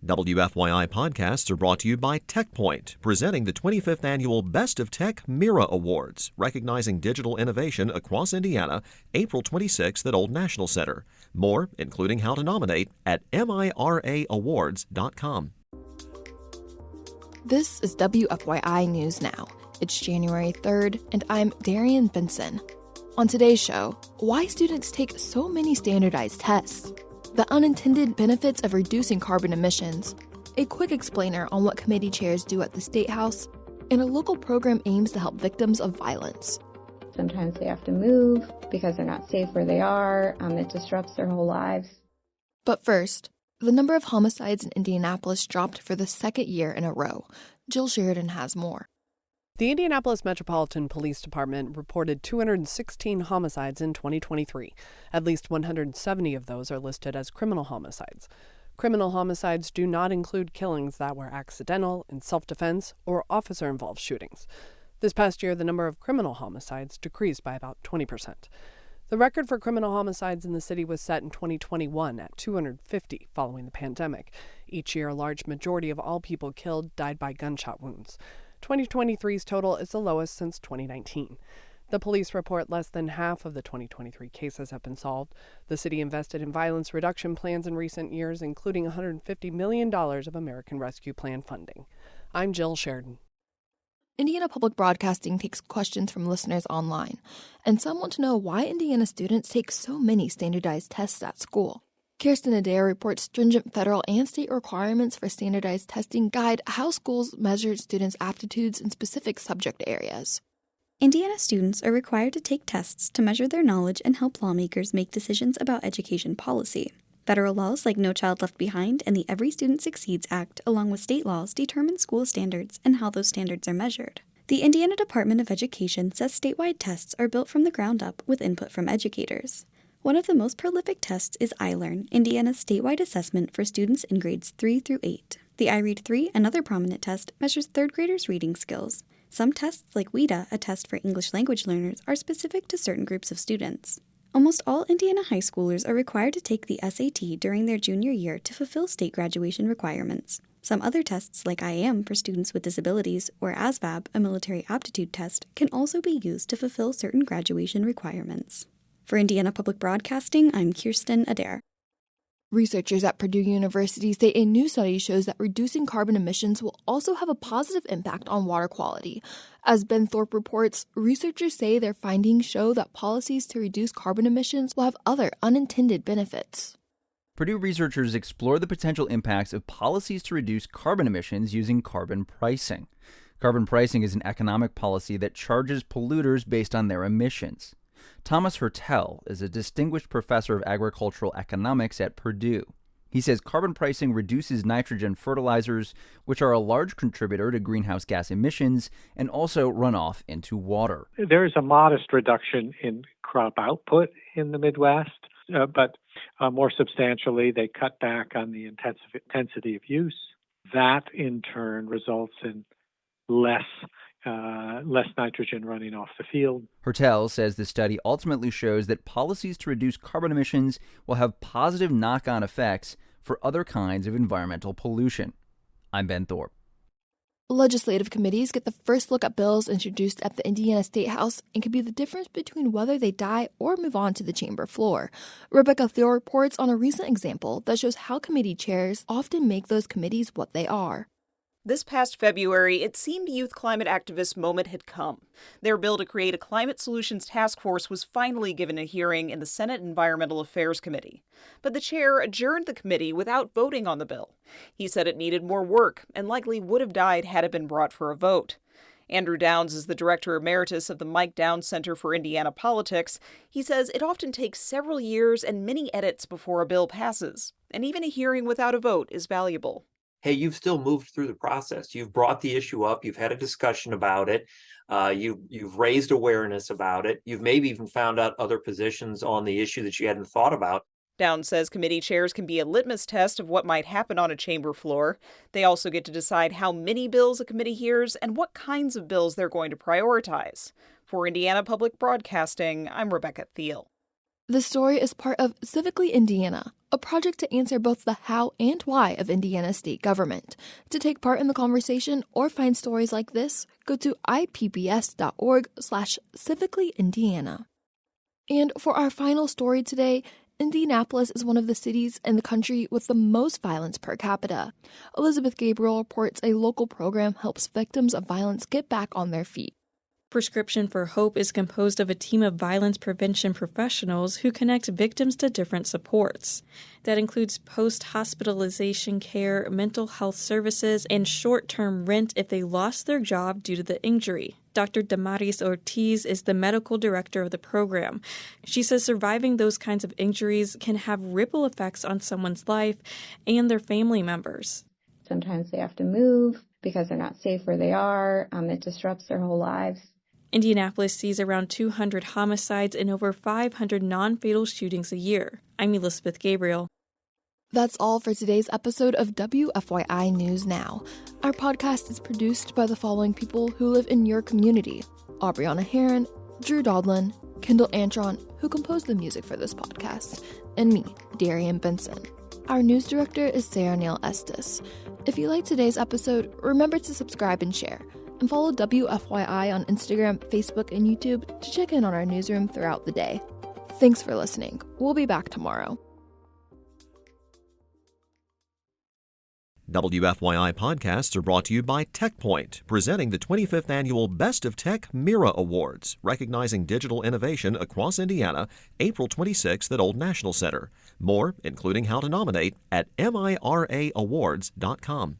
WFYI podcasts are brought to you by TechPoint, presenting the 25th Annual Best of Tech Mira Awards, recognizing digital innovation across Indiana, April 26th at Old National Center. More, including how to nominate, at miraawards.com. This is WFYI News Now. It's January 3rd, and I'm Darian Benson. On today's show, why students take so many standardized tests, the unintended benefits of reducing carbon emissions, a quick explainer on what committee chairs do at the Statehouse, and a local program aims to help victims of violence. Sometimes they have to move because they're not safe where they are. It disrupts their whole lives. But first, the number of homicides in Indianapolis dropped for the second year in a row. Jill Sheridan has more. The Indianapolis Metropolitan Police Department reported 216 homicides in 2023. At least 170 of those are listed as criminal homicides. Criminal homicides do not include killings that were accidental, in self-defense, or officer-involved shootings. This past year, the number of criminal homicides decreased by about 20%. The record for criminal homicides in the city was set in 2021 at 250 following the pandemic. Each year, a large majority of all people killed died by gunshot wounds. 2023's total is the lowest since 2019. The police report less than half of the 2023 cases have been solved. The city invested in violence reduction plans in recent years, including $150 million of American Rescue Plan funding. I'm Jill Sheridan. Indiana Public Broadcasting takes questions from listeners online, and some want to know why Indiana students take so many standardized tests at school. Kirsten Adair reports stringent federal and state requirements for standardized testing guide how schools measure students' aptitudes in specific subject areas. Indiana students are required to take tests to measure their knowledge and help lawmakers make decisions about education policy. Federal laws like No Child Left Behind and the Every Student Succeeds Act, along with state laws, determine school standards and how those standards are measured. The Indiana Department of Education says statewide tests are built from the ground up with input from educators. One of the most prolific tests is iLearn, Indiana's statewide assessment for students in grades 3 through 8. The iRead 3, another prominent test, measures third graders' reading skills. Some tests, like WIDA, a test for English language learners, are specific to certain groups of students. Almost all Indiana high schoolers are required to take the SAT during their junior year to fulfill state graduation requirements. Some other tests, like IAM for students with disabilities, or ASVAB, a military aptitude test, can also be used to fulfill certain graduation requirements. For Indiana Public Broadcasting, I'm Kirsten Adair. Researchers at Purdue University say a new study shows that reducing carbon emissions will also have a positive impact on water quality. As Ben Thorpe reports, researchers say their findings show that policies to reduce carbon emissions will have other unintended benefits. Purdue researchers explore the potential impacts of policies to reduce carbon emissions using carbon pricing. Carbon pricing is an economic policy that charges polluters based on their emissions. Thomas Hertel is a distinguished professor of agricultural economics at Purdue. He says carbon pricing reduces nitrogen fertilizers, which are a large contributor to greenhouse gas emissions, and also runoff into water. There is a modest reduction in crop output in the Midwest, but more substantially, they cut back on the intensity of use. That, in turn, results in less nitrogen running off the field. Hertel says the study ultimately shows that policies to reduce carbon emissions will have positive knock-on effects for other kinds of environmental pollution. I'm Ben Thorpe. Legislative committees get the first look at bills introduced at the Indiana Statehouse and can be the difference between whether they die or move on to the chamber floor. Rebecca Thiel reports on a recent example that shows how committee chairs often make those committees what they are. This past February, it seemed youth climate activists' moment had come. Their bill to create a climate solutions task force was finally given a hearing in the Senate Environmental Affairs Committee. But the chair adjourned the committee without voting on the bill. He said it needed more work and likely would have died had it been brought for a vote. Andrew Downs is the director emeritus of the Mike Downs Center for Indiana Politics. He says it often takes several years and many edits before a bill passes, and even a hearing without a vote is valuable. Hey, you've still moved through the process. You've brought the issue up. You've had a discussion about it. You've raised awareness about it. You've maybe even found out other positions on the issue that you hadn't thought about. Downs says committee chairs can be a litmus test of what might happen on a chamber floor. They also get to decide how many bills a committee hears and what kinds of bills they're going to prioritize. For Indiana Public Broadcasting, I'm Rebecca Thiel. This story is part of Civically Indiana, a project to answer both the how and why of Indiana's state government. To take part in the conversation or find stories like this, go to ippbs.org/civicallyindiana. And for our final story today, Indianapolis is one of the cities in the country with the most violence per capita. Elizabeth Gabriel reports a local program helps victims of violence get back on their feet. Prescription for Hope is composed of a team of violence prevention professionals who connect victims to different supports. That includes post-hospitalization care, mental health services, and short-term rent if they lost their job due to the injury. Dr. Damaris Ortiz is the medical director of the program. She says surviving those kinds of injuries can have ripple effects on someone's life and their family members. Sometimes they have to move because they're not safe where they are. It disrupts their whole lives. Indianapolis sees around 200 homicides and over 500 non-fatal shootings a year. I'm Elizabeth Gabriel. That's all for today's episode of WFYI News Now. Our podcast is produced by the following people who live in your community: Aubriana Heron, Drew Dodlin, Kendall Antron, who composed the music for this podcast, and me, Darian Benson. Our news director is Sarah Neal Estes. If you liked today's episode, remember to subscribe and share. And follow WFYI on Instagram, Facebook, and YouTube to check in on our newsroom throughout the day. Thanks for listening. We'll be back tomorrow. WFYI podcasts are brought to you by TechPoint, presenting the 25th Annual Best of Tech Mira Awards, recognizing digital innovation across Indiana, April 26th at Old National Center. More, including how to nominate, at miraawards.com.